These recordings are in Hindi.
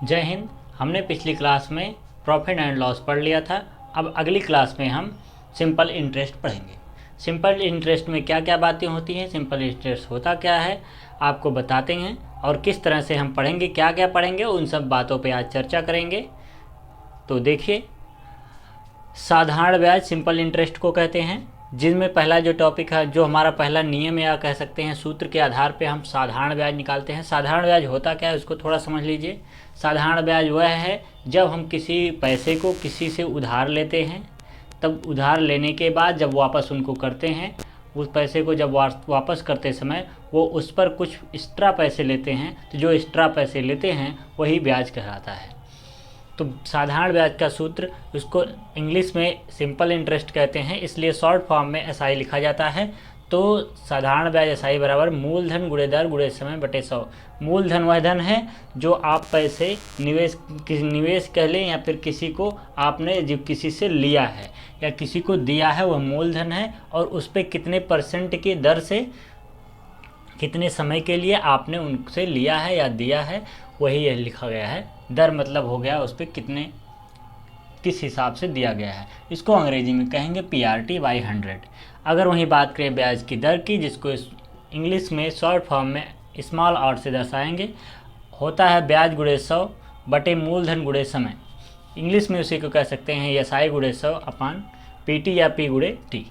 जय हिंद। हमने पिछली क्लास में प्रॉफिट एंड लॉस पढ़ लिया था। अब अगली क्लास में हम सिंपल इंटरेस्ट पढ़ेंगे। सिंपल इंटरेस्ट में क्या क्या बातें होती हैं, सिंपल इंटरेस्ट होता क्या है, आपको बताते हैं और किस तरह से हम पढ़ेंगे, क्या क्या पढ़ेंगे, उन सब बातों पे आज चर्चा करेंगे। तो देखिए, साधारण ब्याज सिंपल इंटरेस्ट को कहते हैं, जिनमें पहला जो टॉपिक है, जो हमारा पहला नियम या कह सकते हैं सूत्र के आधार पे हम साधारण ब्याज निकालते हैं। साधारण ब्याज होता क्या है उसको थोड़ा समझ लीजिए। साधारण ब्याज वह है जब हम किसी पैसे को किसी से उधार लेते हैं, तब उधार लेने के बाद जब वापस उनको करते हैं, उस पैसे को जब वापस करते समय वो उस पर कुछ एक्स्ट्रा पैसे लेते हैं, तो जो एक्स्ट्रा पैसे लेते हैं वही ब्याज कहलाता है। तो साधारण ब्याज का सूत्र, उसको इंग्लिश में सिंपल इंटरेस्ट कहते हैं, इसलिए शॉर्ट फॉर्म में एसआई लिखा जाता है। तो साधारण ब्याज एसआई बराबर मूलधन गुणे दर गुणे समय बटे 100। मूलधन वह धन है जो आप पैसे निवेश कह लें या फिर किसी को आपने जो किसी से लिया है या किसी को दिया है, वह मूलधन है, और उस पर कितने परसेंट की दर से कितने समय के लिए आपने उनसे लिया है या दिया है, वही यह लिखा गया है। दर मतलब हो गया उस पर कितने, किस हिसाब से दिया गया है। इसको अंग्रेजी में कहेंगे PRT/100। अगर वहीं बात करें ब्याज की दर की, जिसको इंग्लिश में शॉर्ट फॉर्म में स्मॉल आर से दर्शाएंगे, होता है ब्याज गुणे 100 बटे मूलधन गुणे समय। इंग्लिश में उसी को कह सकते हैं SI गुणे 100 अपान PT या P गुणे T।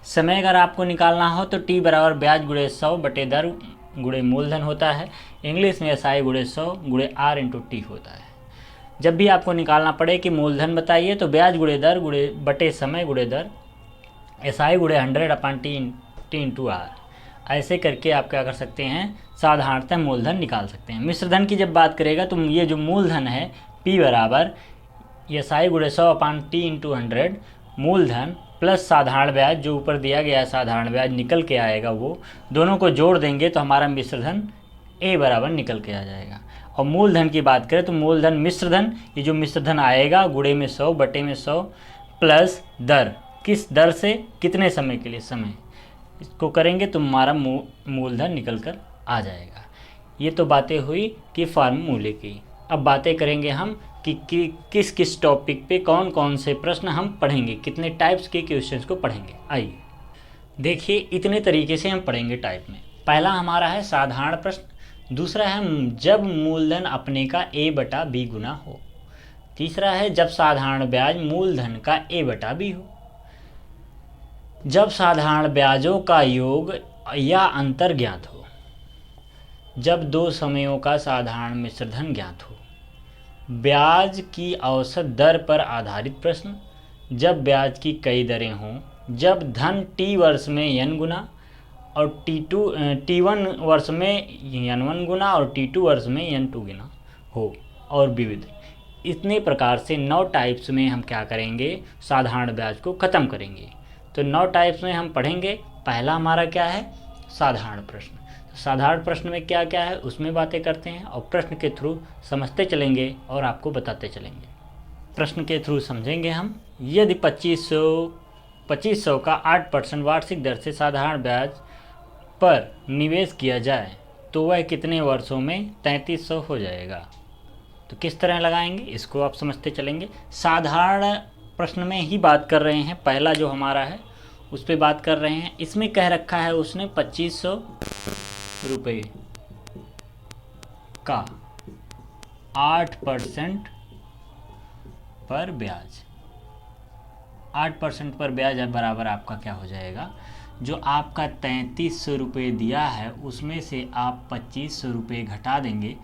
समय अगर आपको निकालना हो तो T बराबर ब्याज गुणे 100 बटे दर गुणे मूलधन होता है। इंग्लिश में SI गुणे 100 गुणे R इंटू T होता है। जब भी आपको निकालना पड़े कि मूलधन बताइए, तो ब्याज गुणे दर गुणे बटे समय गुणे दर SI गुणे 100 अपान T इंटू R। ऐसे करके आप क्या कर सकते हैं, साधारणतः मूलधन निकाल सकते हैं। मिश्र धन की जब बात करेगा तो ये जो मूलधन है P बराबर SI गुणे 100 अपान T इंटू 100 मूलधन प्लस साधारण ब्याज, जो ऊपर दिया गया है साधारण ब्याज निकल के आएगा, वो दोनों को जोड़ देंगे तो हमारा मिश्रधन A बराबर निकल के आ जाएगा। और मूलधन की बात करें तो मूलधन मिश्रधन, ये जो मिश्रधन आएगा गुणे में 100 बटे में 100 प्लस दर, किस दर से कितने समय के लिए, समय, इसको करेंगे तो हमारा मूलधन निकल कर आ जाएगा। ये तो बातें हुई कि फार्मूले की। अब बातें करेंगे हम कि किस किस टॉपिक पे कौन कौन से प्रश्न हम पढ़ेंगे, कितने टाइप्स के क्वेश्चंस को पढ़ेंगे। आइए देखिए, इतने तरीके से हम पढ़ेंगे टाइप में। पहला हमारा है साधारण प्रश्न, दूसरा है जब मूलधन अपने का A बटा B गुना हो, तीसरा है जब साधारण ब्याज मूलधन का A बटा B हो, जब साधारण ब्याजों का योग या अंतर ज्ञात हो, जब दो समयों का साधारण मिश्रधन ज्ञात हो, ब्याज की औसत दर पर आधारित प्रश्न, जब ब्याज की कई दरें हों, जब धन T वर्ष में N गुना और T1 वर्ष में N1 गुना और T2 वर्ष में N2 गुना हो, और विविध। इतने प्रकार से 9 टाइप्स में हम क्या करेंगे, साधारण ब्याज को ख़त्म करेंगे। तो 9 टाइप्स में हम पढ़ेंगे। पहला हमारा क्या है, साधारण प्रश्न। साधारण प्रश्न में क्या क्या है उसमें बातें करते हैं और प्रश्न के थ्रू समझते चलेंगे और आपको बताते चलेंगे। प्रश्न के थ्रू समझेंगे हम। यदि 2500 का 8% वार्षिक दर से साधारण ब्याज पर निवेश किया जाए तो वह कितने वर्षों में 3300 हो जाएगा। तो किस तरह लगाएंगे इसको आप समझते चलेंगे। साधारण प्रश्न में ही बात कर रहे हैं, पहला जो हमारा है उस पर बात कर रहे हैं। इसमें कह रखा है उसने 2500 रुपये का 8% पर ब्याज, 8% पर ब्याज बराबर आपका क्या हो जाएगा, जो आपका 3300 रुपये दिया है उसमें से आप 2500 रुपये घटा देंगे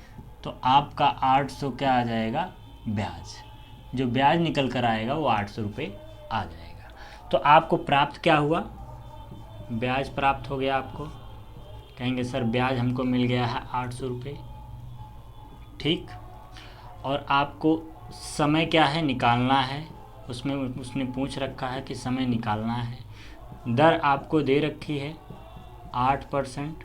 तो आपका 800 क्या आ जाएगा, ब्याज। जो ब्याज निकल कर आएगा वो 800 रुपये आ जाएगा। तो आपको प्राप्त क्या हुआ, ब्याज प्राप्त हो गया। आपको कहेंगे सर ब्याज हमको मिल गया है 800 रुपये, ठीक। और आपको समय क्या है, निकालना है, उसमें उसने पूछ रखा है कि समय निकालना है। दर आपको दे रखी है 8%,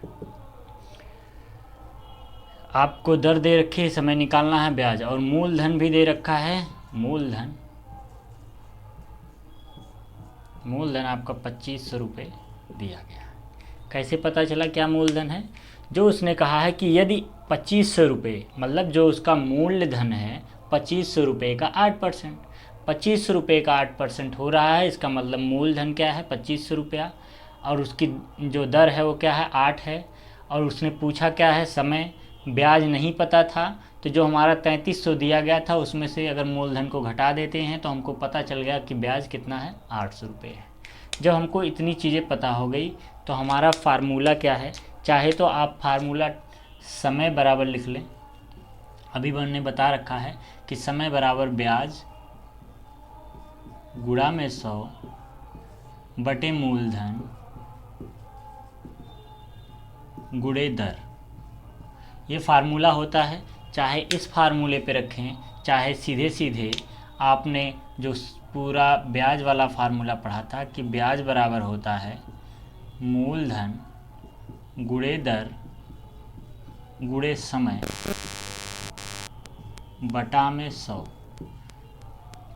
आपको दर दे रखी है, समय निकालना है, ब्याज, और मूलधन भी दे रखा है। मूलधन आपका 2500 रुपये दिया गया। कैसे पता चला क्या मूलधन है, जो उसने कहा है कि यदि 2500 रुपये, मतलब जो उसका मूलधन है 2500 रुपये का 8%, 2500 रुपये का 8% हो रहा है, इसका मतलब मूलधन क्या है 2500 रुपया, और उसकी जो दर है वो क्या है 8 है, और उसने पूछा क्या है समय, ब्याज नहीं पता था, तो जो हमारा 3300 दिया गया था उसमें से अगर मूलधन को घटा देते हैं तो हमको पता चल गया कि ब्याज कितना है 800 रुपये है। जब हमको इतनी चीज़ें पता हो गई तो हमारा फार्मूला क्या है, चाहे तो आप फार्मूला समय बराबर लिख लें, अभी मैंने बता रखा है कि समय बराबर ब्याज गुणा में 100 बटे मूलधन गुणे दर, ये फार्मूला होता है। चाहे इस फार्मूले पे रखें, चाहे सीधे सीधे आपने जो पूरा ब्याज वाला फार्मूला पढ़ा था कि ब्याज बराबर होता है मूलधन गुणे दर गुणे समय बटा में 100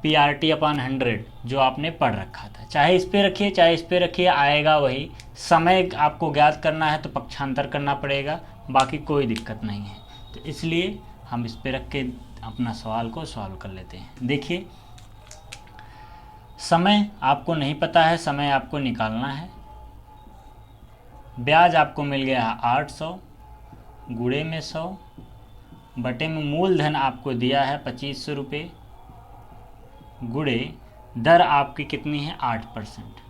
PRT अपॉन 100 जो आपने पढ़ रखा था। चाहे इस पे रखिए चाहे इस पे रखिए, आएगा वही। समय आपको ज्ञात करना है तो पक्षांतर करना पड़ेगा, बाकी कोई दिक्कत नहीं है। तो इसलिए हम इस पे रख के अपना सवाल को सॉल्व कर लेते हैं। देखिए, समय आपको नहीं पता है, समय आपको निकालना है। ब्याज आपको मिल गया है 800 गुणे में 100 बटे में मूलधन आपको दिया है 2500 रुपये गुणे दर आपकी कितनी है 8%।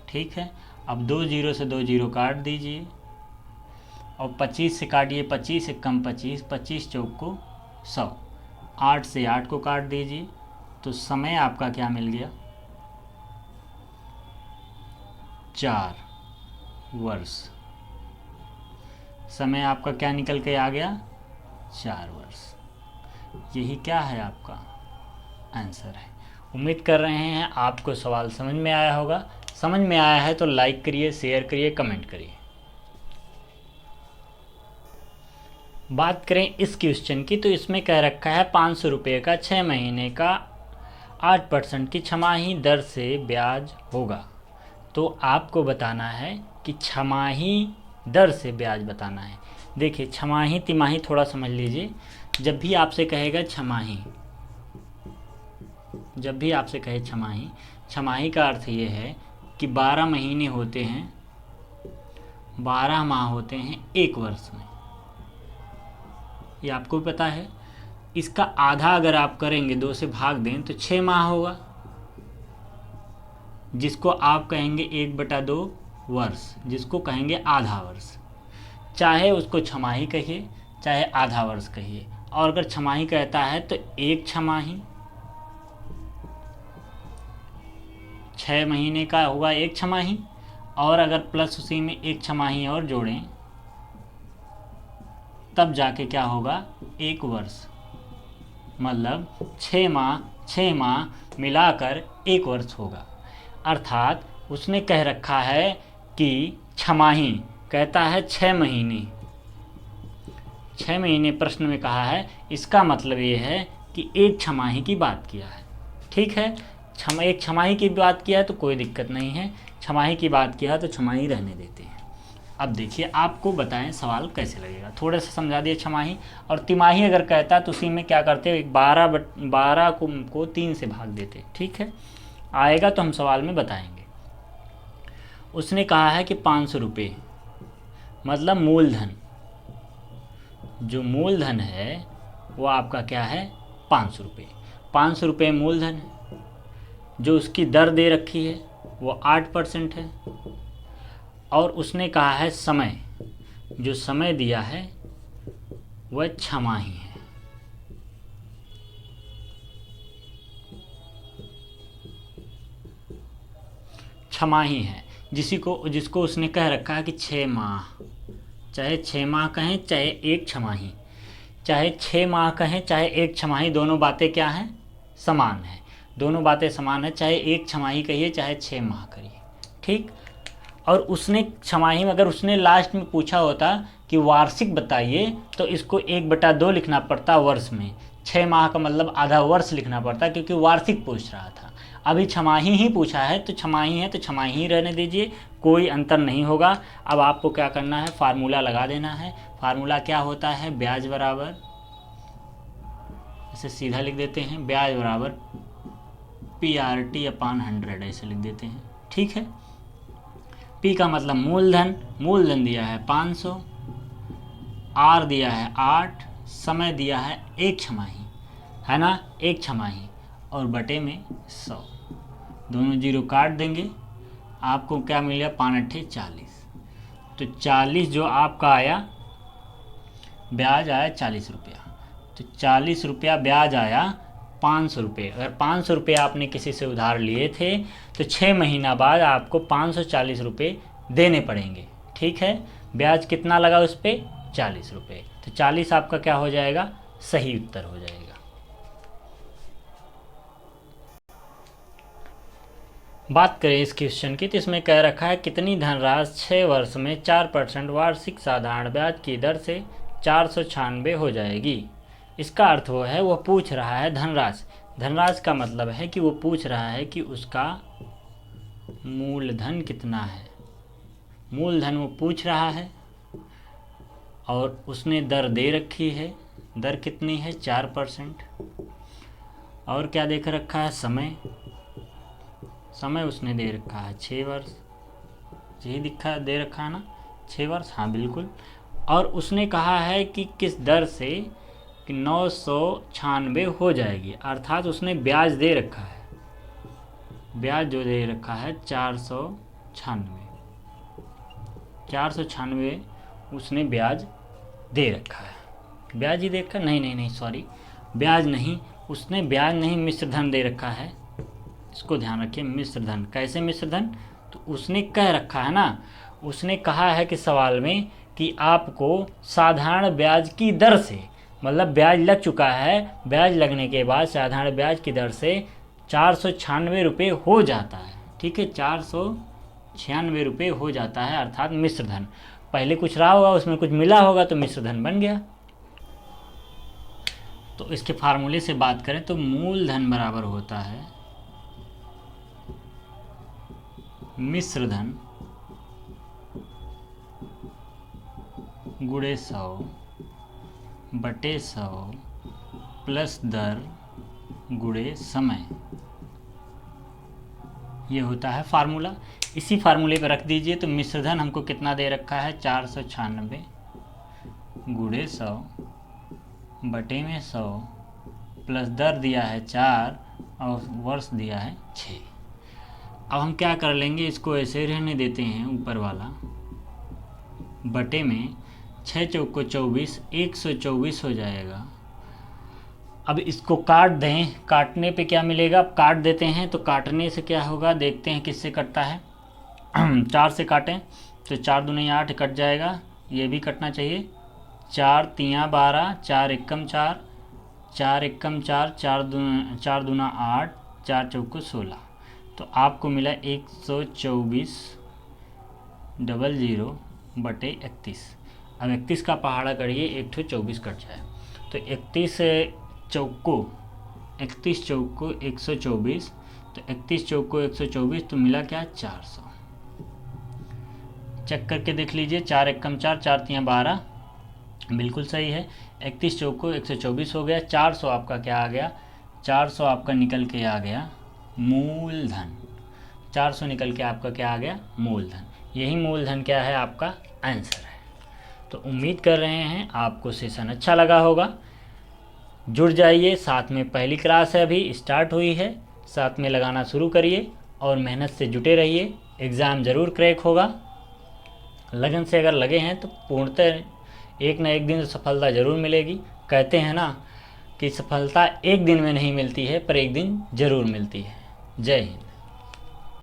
ठीक है, अब 2 जीरो से 2 जीरो काट दीजिए और 25 से काटिए, 25 से कम 25, 25 चौक को 100, 8 से 8 को काट दीजिए तो समय आपका क्या मिल गया 4 वर्ष। समय आपका क्या निकल के आ गया 4 वर्ष। यही क्या है आपका आंसर है। उम्मीद कर रहे हैं आपको सवाल समझ में आया होगा। समझ में आया है तो लाइक करिए, शेयर करिए, कमेंट करिए। बात करें इस क्वेश्चन की तो इसमें कह रखा है 500 रुपये का 6 महीने का 8% की छमाही दर से ब्याज होगा। तो आपको बताना है कि छमाही दर से ब्याज बताना है। देखिए, छमाही तिमाही थोड़ा समझ लीजिए। जब भी आपसे कहेगा छमाही, जब भी आपसे कहे छमाही, छमाही का अर्थ ये है कि 12 महीने होते हैं, 12 माह होते हैं एक वर्ष में, ये आपको पता है। इसका आधा अगर आप करेंगे, 2 से भाग दें तो 6 माह होगा, जिसको आप कहेंगे 1/2 वर्ष, जिसको कहेंगे आधा वर्ष। चाहे उसको छमाही कहिए चाहे आधा वर्ष कहिए। और अगर छमाही कहता है तो एक छमाही 6 महीने का होगा एक छमाही, और अगर प्लस उसी में एक छमाही और जोड़ें तब जाके क्या होगा 1 वर्ष। मतलब 6 माह मिलाकर 1 वर्ष होगा। अर्थात उसने कह रखा है कि छमाही कहता है 6 महीने, 6 महीने प्रश्न में कहा है, इसका मतलब ये है कि एक छमाही की बात किया है। ठीक है, एक छमाही की बात किया है तो कोई दिक्कत नहीं है, छमाही की बात किया तो छमाही रहने देते हैं। अब देखिए, आपको बताएं सवाल कैसे लगेगा। थोड़ा सा समझा दिए छमाही। और तिमाही अगर कहता तो उसी में क्या करते, 12 को 3 से भाग देते। ठीक है, आएगा तो हम सवाल में बताएंगे। उसने कहा है कि 500 रुपये, मतलब मूलधन, जो मूलधन है वो आपका क्या है 500 रुपये। 500 रुपये मूलधन है। जो उसकी दर दे रखी है वो 8% है। और उसने कहा है समय, जो समय दिया है वह छमाही है। छमाही है, जिसको उसने कह रखा है कि 6 माह, चाहे 6 माह कहें चाहे एक छमाही, चाहे 6 माह कहें चाहे एक छमाही, दोनों बातें क्या हैं समान है। दोनों बातें समान है, चाहे एक छमाही कहिए चाहे 6 माह कहिए। ठीक। और उसने छमाही में अगर उसने लास्ट में पूछा होता कि वार्षिक बताइए तो इसको 1/2 लिखना पड़ता वर्ष में। 6 माह का मतलब आधा वर्ष लिखना पड़ता, क्योंकि वार्षिक पूछ रहा था। अभी छमाही ही पूछा है तो छमाही है तो छमाही ही रहने दीजिए, कोई अंतर नहीं होगा। अब आपको क्या करना है, फार्मूला लगा देना है। फार्मूला क्या होता है, ब्याज बराबर, इसे सीधा लिख देते हैं, ब्याज बराबर PRT/100 ऐसे लिख देते हैं। ठीक है, P का मतलब मूलधन, मूलधन दिया है 500, R दिया है 8, समय दिया है 1 छमाही, है ना, 1 छमाही, और बटे में 100, दोनों जीरो काट देंगे, आपको क्या मिल गया, 5×8 40। तो 40 जो आपका आया ब्याज आया 40 रुपया, तो 40 रुपया ब्याज आया 500 रुपये। अगर 500 रुपये आपने किसी से उधार लिए थे तो 6 महीना बाद आपको 540 रुपये देने पड़ेंगे। ठीक है, ब्याज कितना लगा उस पर, 40 रुपये, तो 40 आपका क्या हो जाएगा, सही उत्तर हो जाएगा। बात करें इस क्वेश्चन की तो इसमें कह रखा है कितनी धनराशि 6 वर्ष में 4% वार्षिक साधारण ब्याज की दर से 496 हो जाएगी। इसका अर्थ वो है, वो पूछ रहा है धनराशि। धनराशि का मतलब है कि वो पूछ रहा है कि उसका मूलधन कितना है, मूलधन वो पूछ रहा है, और उसने दर दे रखी है, दर कितनी है 4%, और क्या देख रखा है, समय, समय उसने दे रखा है 6 वर्ष, यही दे रखा है ना, 6 वर्ष, हाँ बिल्कुल। और उसने कहा है कि किस दर से कि 996 हो जाएगी, अर्थात उसने ब्याज दे रखा है, ब्याज जो दे रखा है 496 उसने ब्याज दे रखा है, ब्याज ही दे रखा, नहीं सॉरी, ब्याज नहीं, उसने ब्याज नहीं मिश्र धन दे रखा है, इसको ध्यान रखिए, मिश्र धन। कैसे मिश्र धन, तो उसने कह रखा है ना, उसने कहा है कि सवाल में कि आपको साधारण ब्याज की दर से, मतलब ब्याज लग चुका है, ब्याज लगने के बाद साधारण ब्याज की दर से 496 रुपये हो जाता है। ठीक है, 496 रुपये हो जाता है, अर्थात मिश्र धन। पहले कुछ रहा होगा, उसमें कुछ मिला होगा तो मिश्र धन बन गया। तो इसके फार्मूले से बात करें तो मूलधन बराबर होता है मिश्र धन गुणे 100 बटे 100 प्लस दर गुणे समय, ये होता है फार्मूला। इसी फार्मूले पर रख दीजिए तो मिश्र धन हमको कितना दे रखा है, 496 गुणे 100 बटे में 100 प्लस दर दिया है 4 और वर्ष दिया है 6। अब हम क्या कर लेंगे, इसको ऐसे रहने देते हैं ऊपर वाला, बटे में 6 चौको 24, 124 हो जाएगा। अब इसको काट दें, काटने पे क्या मिलेगा, अब काट देते हैं तो काटने से क्या होगा, देखते हैं किससे कटता है 4 से काटें तो 4 दूनी 8 कट जाएगा, ये भी कटना चाहिए, 4 तियाँ 12, 4 एकम 4, 4 एकम 4, 4 दूना 8, 4 चौको 16, तो आपको मिला 124/00 बटे 31। अब 31 का पहाड़ा करिए, 1 तो 24 कट जाए, तो 31 चौको 124, तो 31 चौको 124, तो मिला क्या 400। चेक करके देख लीजिए, 4 एकम 4, 4 तियाँ 12, बिल्कुल सही है, 31 चौको 124 हो गया, 400 आपका क्या आ गया, 400 आपका निकल के आ गया मूलधन, 400 निकल के आपका क्या आ गया, मूलधन। यही मूलधन क्या है, आपका आंसर है। तो उम्मीद कर रहे हैं आपको सेशन अच्छा लगा होगा। जुड़ जाइए, साथ में पहली क्लास है अभी स्टार्ट हुई है, साथ में लगाना शुरू करिए और मेहनत से जुटे रहिए, एग्ज़ाम ज़रूर क्रैक होगा। लगन से अगर लगे हैं तो पूर्णतः एक ना एक दिन तो सफलता ज़रूर मिलेगी। कहते हैं ना कि सफलता एक दिन में नहीं मिलती है, पर एक दिन ज़रूर मिलती है। जय हिंद।